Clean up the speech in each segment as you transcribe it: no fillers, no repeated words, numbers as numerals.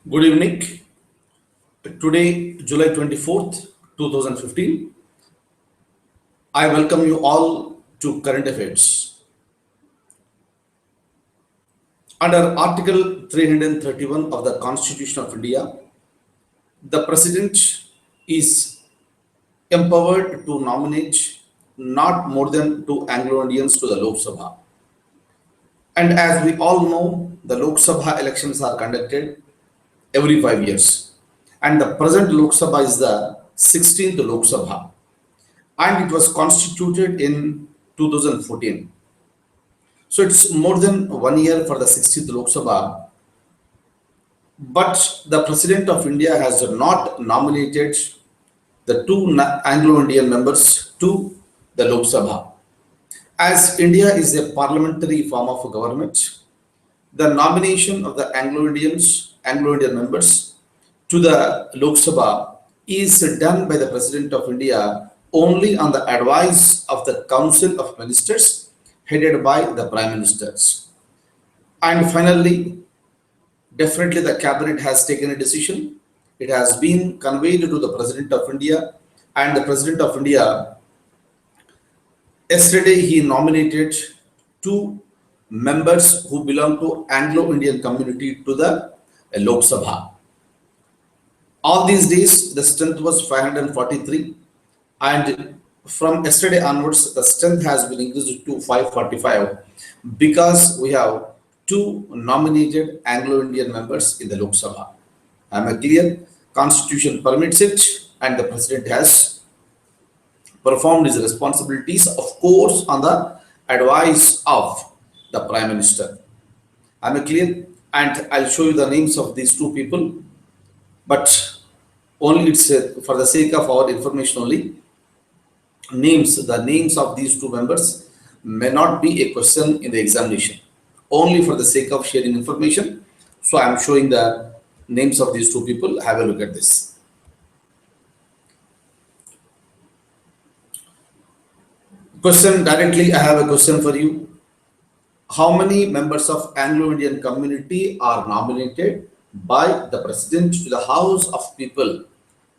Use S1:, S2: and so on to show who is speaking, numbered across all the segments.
S1: Good evening. Today, July 24th, 2015, I welcome you all to Current Affairs. Under Article 331 of the Constitution of India, the President is empowered to nominate not more than two Anglo-Indians to the Lok Sabha. And as we all know, the Lok Sabha elections are conducted every 5 years. And the present Lok Sabha is the 16th Lok Sabha. And it was constituted in 2014. So it's more than 1 year for the 60th Lok Sabha, but the President of India has not nominated the two Anglo-Indian members to the Lok Sabha. As India is a parliamentary form of government, the nomination of the Anglo-Indian members to the Lok Sabha is done by the President of India only on the advice of the Council of Ministers headed by the Prime Ministers. And finally, definitely the Cabinet has taken a decision. It has been conveyed to the President of India, and the President of India, yesterday he nominated two members who belong to Anglo-Indian community to the Lok Sabha. All these days, the strength was 543, and from yesterday onwards, the strength has been increased to 545 because we have two nominated Anglo-Indian members in the Lok Sabha. Am I clear? Constitution permits it, and the President has performed his responsibilities, of course, on the advice of the Prime Minister. Am I clear? And I'll show you the names of these two people, but only it's for the sake of our information only. The names of these two members may not be a question in the examination, only for the sake of sharing information. So I'm showing the names of these two people. Have a look at this. Question directly, I have a question for you. How many members of Anglo-Indian community are nominated by the President to the House of People?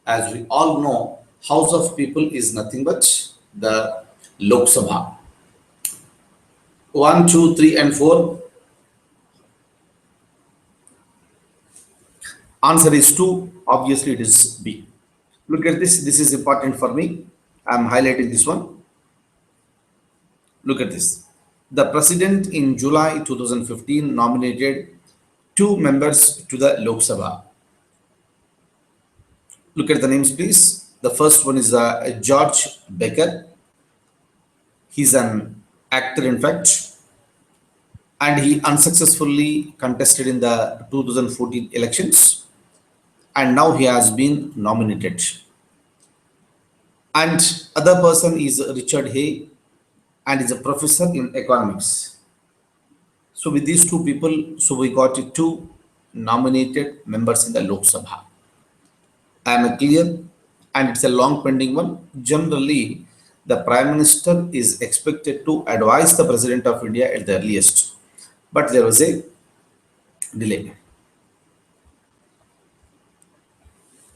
S1: As we all know, House of People is nothing but the Lok Sabha. 1, 2, 3, and 4. Answer is 2. Obviously, it is B. Look at this. This is important for me. I am highlighting this one. Look at this. The President in July 2015 nominated two members to the Lok Sabha. Look at the names, please. The first one is George Becker. He's an actor, in fact, and he unsuccessfully contested in the 2014 elections, and now he has been nominated. And other person is Richard Hay, and is a professor in economics. So with these two people, so we got two nominated members in the Lok Sabha. I am clear, and it's a long pending one. Generally, the Prime Minister is expected to advise the President of India at the earliest, but there was a delay.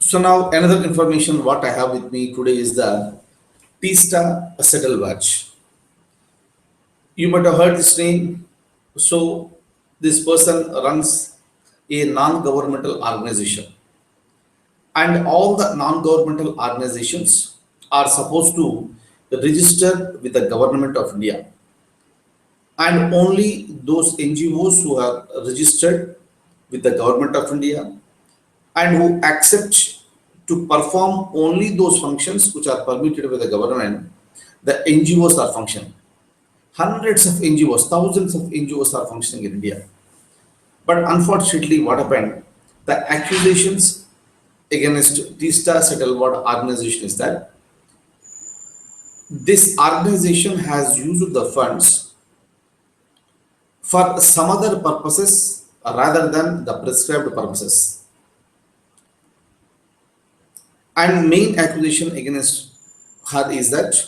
S1: So now another information what I have with me today is the Teesta Settle Watch. You might have heard this name. So this person runs a non-governmental organization, and all the non-governmental organizations are supposed to register with the government of India, and only those NGOs who are registered with the government of India and who accept to perform only those functions which are permitted by the government, the NGOs are functioning. Hundreds of NGOs, thousands of NGOs are functioning in India. But unfortunately, what happened? The accusations against Teesta Settle Watch organization is that this organization has used the funds for some other purposes rather than the prescribed purposes. And main accusation against her is that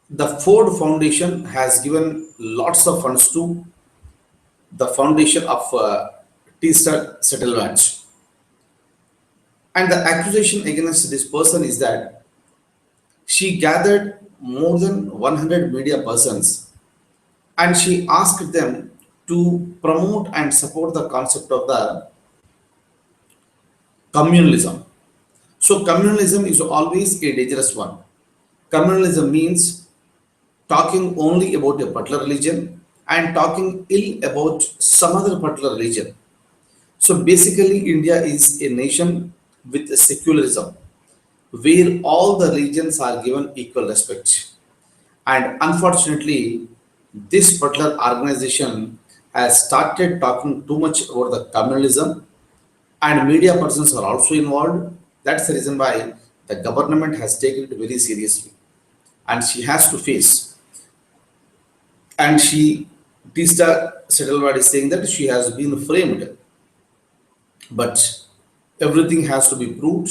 S1: the Ford Foundation has given lots of funds to the foundation of Tista settlement. And the accusation against this person is that she gathered more than 100 media persons and she asked them to promote and support the concept of the communalism. So, communalism is always a dangerous one. Communalism means talking only about a particular religion and talking ill about some other particular religion. So, basically, India is a nation with secularism where all the religions are given equal respect. And unfortunately, this particular organization has started talking too much about the communalism, and media persons are also involved. That's the reason why the government has taken it very seriously, and she has to face. And she, Tista Settlevad is saying that she has been framed, but everything has to be proved.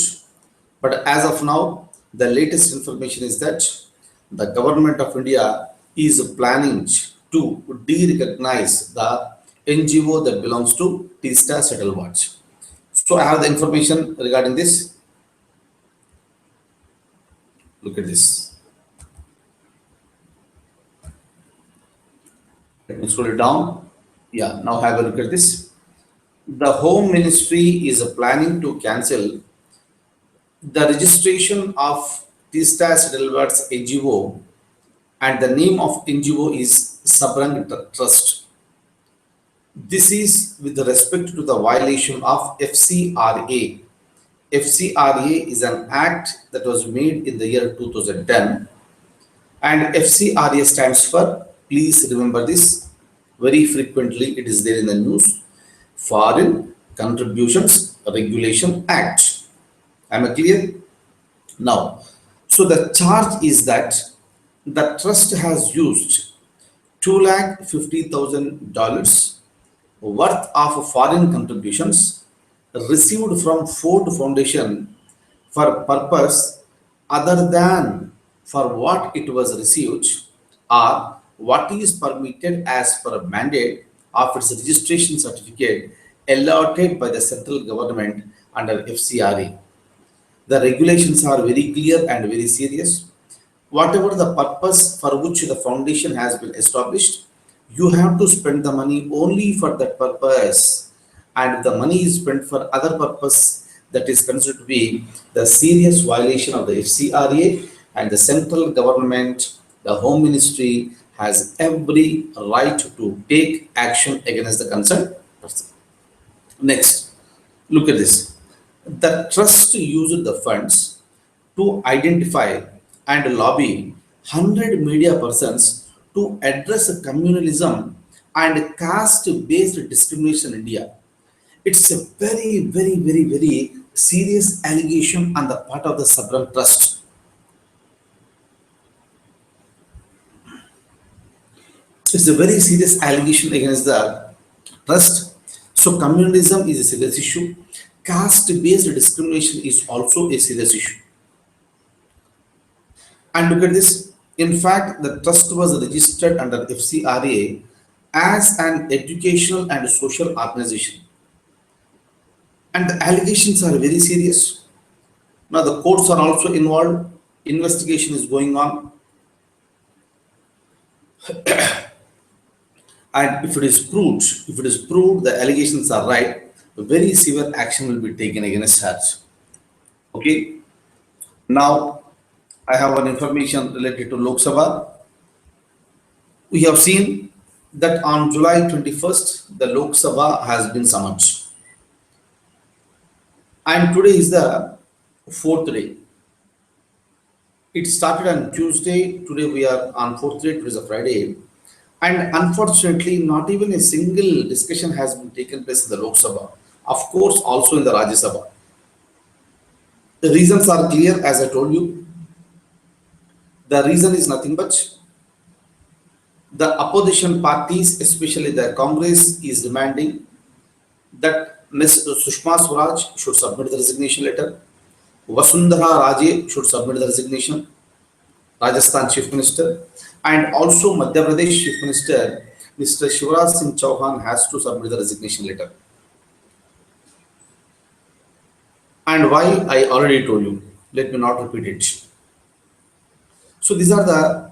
S1: But as of now, the latest information is that the government of India is planning to de-recognize the NGO that belongs to Tista Settle Watch. So I have the information regarding this. Look at this. Let me scroll it down. Yeah, now have a look at this. The Home Ministry is planning to cancel the registration of Tista Settlewords NGO, and the name of NGO is Sabrang Trust. This is with respect to the violation of FCRA. FCRA is an act that was made in the year 2010, and FCRA stands for, please remember this, very frequently it is there in the news, Foreign Contributions Regulation Act. Am I clear? Now, so the charge is that the trust has used $250,000 worth of foreign contributions received from Ford Foundation for purpose other than for what it was received or what is permitted as per mandate of its registration certificate allotted by the central government under FCRA. The regulations are very clear and very serious. Whatever the purpose for which the foundation has been established, you have to spend the money only for that purpose. And if the money is spent for other purpose, that is considered to be the serious violation of the FCRA, and the central government, the Home Ministry has every right to take action against the concerned person. Next, look at this. The trust used the funds to identify and lobby 100 media persons to address communalism and caste-based discrimination in India. It's a very, very, very, very serious allegation on the part of the Sabram Trust. It's a very serious allegation against the trust. So communalism is a serious issue. Caste-based discrimination is also a serious issue. And look at this. In fact, the trust was registered under FCRA as an educational and social organization. And the allegations are very serious. Now the courts are also involved. Investigation is going on. And if it is proved the allegations are right, very severe action will be taken against her. Okay. Now I have one information related to Lok Sabha. We have seen that on July 21st, the Lok Sabha has been summoned. And today is the fourth day. It started on Tuesday. Today we are on fourth day. Today is a Friday. And unfortunately, not even a single discussion has been taken place in the Lok Sabha. Of course, also in the Rajya Sabha. The reasons are clear, as I told you. The reason is nothing but the opposition parties, especially the Congress, is demanding that Ms. Sushma Swaraj should submit the resignation letter. Vasundhara Raje should submit the resignation, Rajasthan Chief Minister, and also Madhya Pradesh Chief Minister, Mr. Shivraj Singh Chauhan has to submit the resignation letter. And why, I already told you. Let me not repeat it. So these are the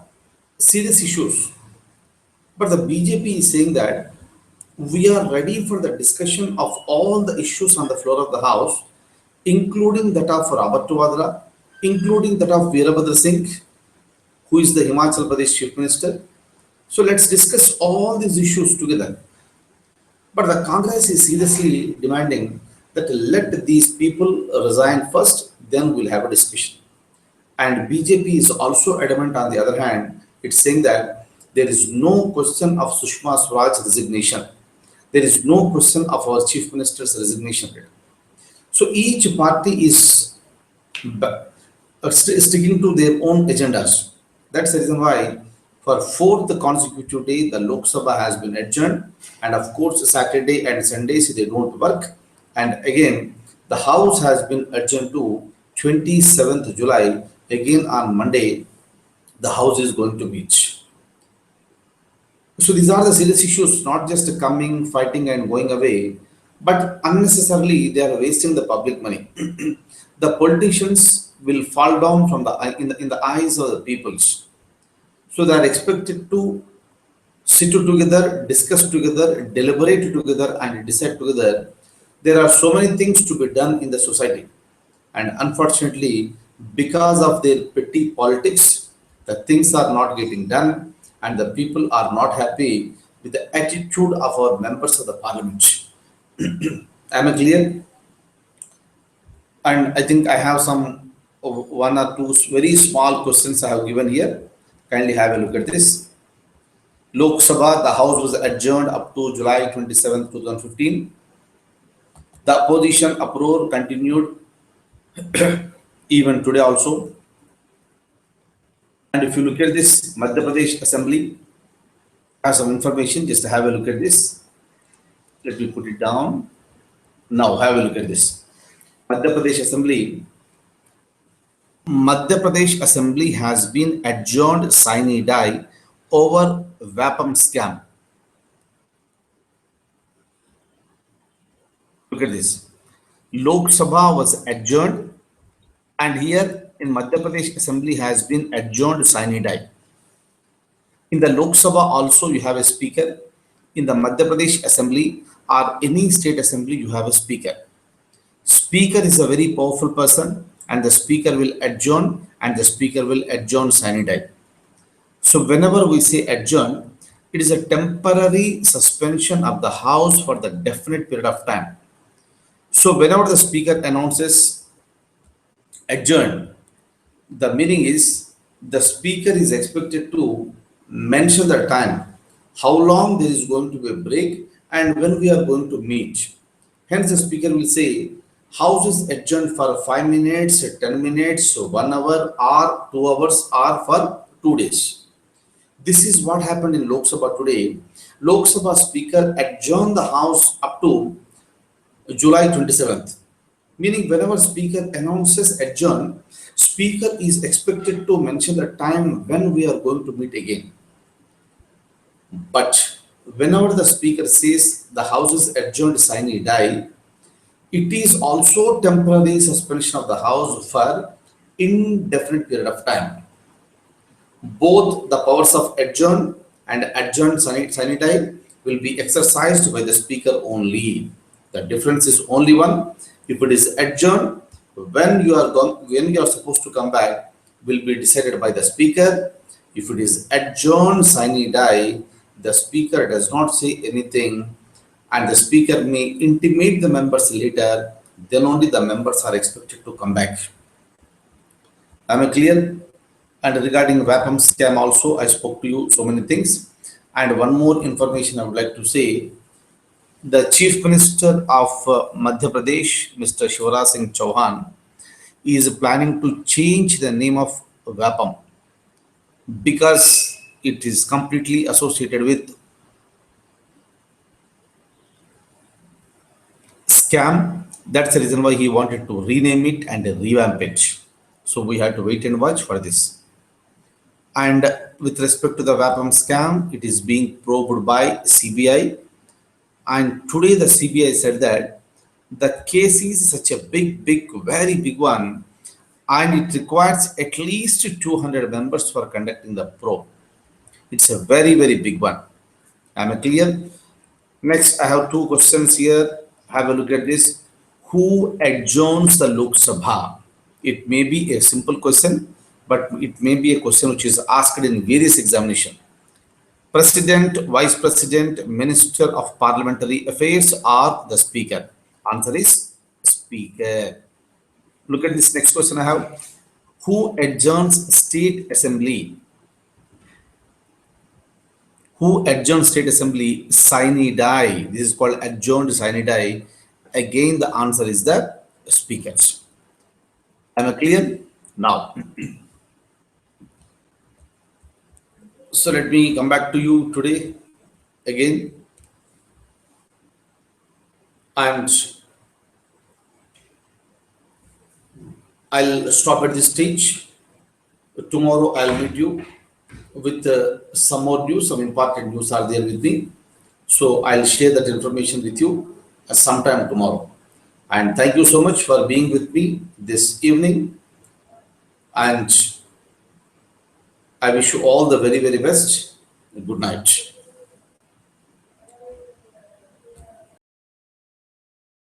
S1: serious issues. But the BJP is saying that we are ready for the discussion of all the issues on the floor of the house, including that of Robert Vadra, including that of Veerabhadra Singh, who is the Himachal Pradesh Chief Minister. So let's discuss all these issues together. But the Congress is seriously demanding that let these people resign first, then we'll have a discussion. And BJP is also adamant on the other hand, it's saying that there is no question of Sushma Swaraj's resignation. There is no question of our chief minister's resignation. So each party is sticking to their own agendas. That's the reason why for fourth consecutive day the Lok Sabha has been adjourned, and of course Saturday and Sundays they don't work. And again the House has been adjourned to 27th July. Again on Monday the House is going to meet. So these are the serious issues, not just coming, fighting, and going away, but unnecessarily they are wasting the public money. The politicians will fall down from in the eyes of the peoples. So they are expected to sit together, discuss together, deliberate together, and decide together. There are so many things to be done in the society, and unfortunately, because of their petty politics, the things are not getting done, and the people are not happy with the attitude of our members of the parliament. Am I clear? And I think I have some one or two very small questions I have given here. Kindly have a look at this. Lok Sabha, the House was adjourned up to July 27, 2015. The opposition uproar continued even today also. And if you look at this, Madhya Pradesh Assembly has some information. Just have a look at this. Let me put it down. Now have a look at this. Madhya Pradesh Assembly. Madhya Pradesh Assembly has been adjourned sine die over Vapam scam. Look at this. Lok Sabha was adjourned, and here in Madhya Pradesh Assembly has been adjourned sine die. In the Lok Sabha also you have a speaker. In the Madhya Pradesh Assembly or any state assembly you have a speaker. Speaker is a very powerful person, and the speaker will adjourn, and the speaker will adjourn sine die. So whenever we say adjourn, it is a temporary suspension of the house for the definite period of time. So whenever the speaker announces adjourn, the meaning is the speaker is expected to mention the time, how long there is going to be a break, and when we are going to meet. Hence the speaker will say house is adjourned for 5 minutes, 10 minutes, 1 hour, or 2 hours, or for 2 days. This is what happened in Lok Sabha today. Lok Sabha speaker adjourned the house up to July 27th. Meaning whenever speaker announces adjourn, speaker is expected to mention the time when we are going to meet again. But whenever the speaker says the house is adjourned sine die, it is also temporary suspension of the house for indefinite period of time. Both the powers of adjourn and adjourn sine die will be exercised by the speaker only. The difference is only one. If it is adjourned, when you are supposed to come back will be decided by the speaker. If it is adjourned sine die, the speaker does not say anything, and the speaker may intimate the members later. Then only the members are expected to come back. Am I clear? And regarding Vapam scam also, I spoke to you so many things. And one more information I would like to say. The Chief Minister of Madhya Pradesh, Mr. Shivraj Singh Chauhan, is planning to change the name of Vapam because it is completely associated with scam. That's the reason why he wanted to rename it and revamp it. So we have to wait and watch for this. And with respect to the Vapam scam, it is being probed by CBI. And today the CBI said that The case is such a big, very big one, and it requires at least 200 members for conducting the probe. It's a very big one. Am I clear? Next, I have two questions here. Have a look at this. Who adjourns the Lok Sabha? It may be a simple question, but it may be a question which is asked in various examinations. President, Vice President, Minister of Parliamentary Affairs, or the Speaker? Answer is Speaker. Look at this next question I have. Who adjourns State Assembly? Who adjourns State Assembly sine die? This is called adjourned sine die. Again, the answer is the speakers. Am I clear? Now, so let me come back to you today again, and I'll stop at this stage. Tomorrow I'll meet you with some more news, some important news are there with me. So I'll share that information with you sometime tomorrow. And thank you so much for being with me this evening. And I wish you all the very best. Good night.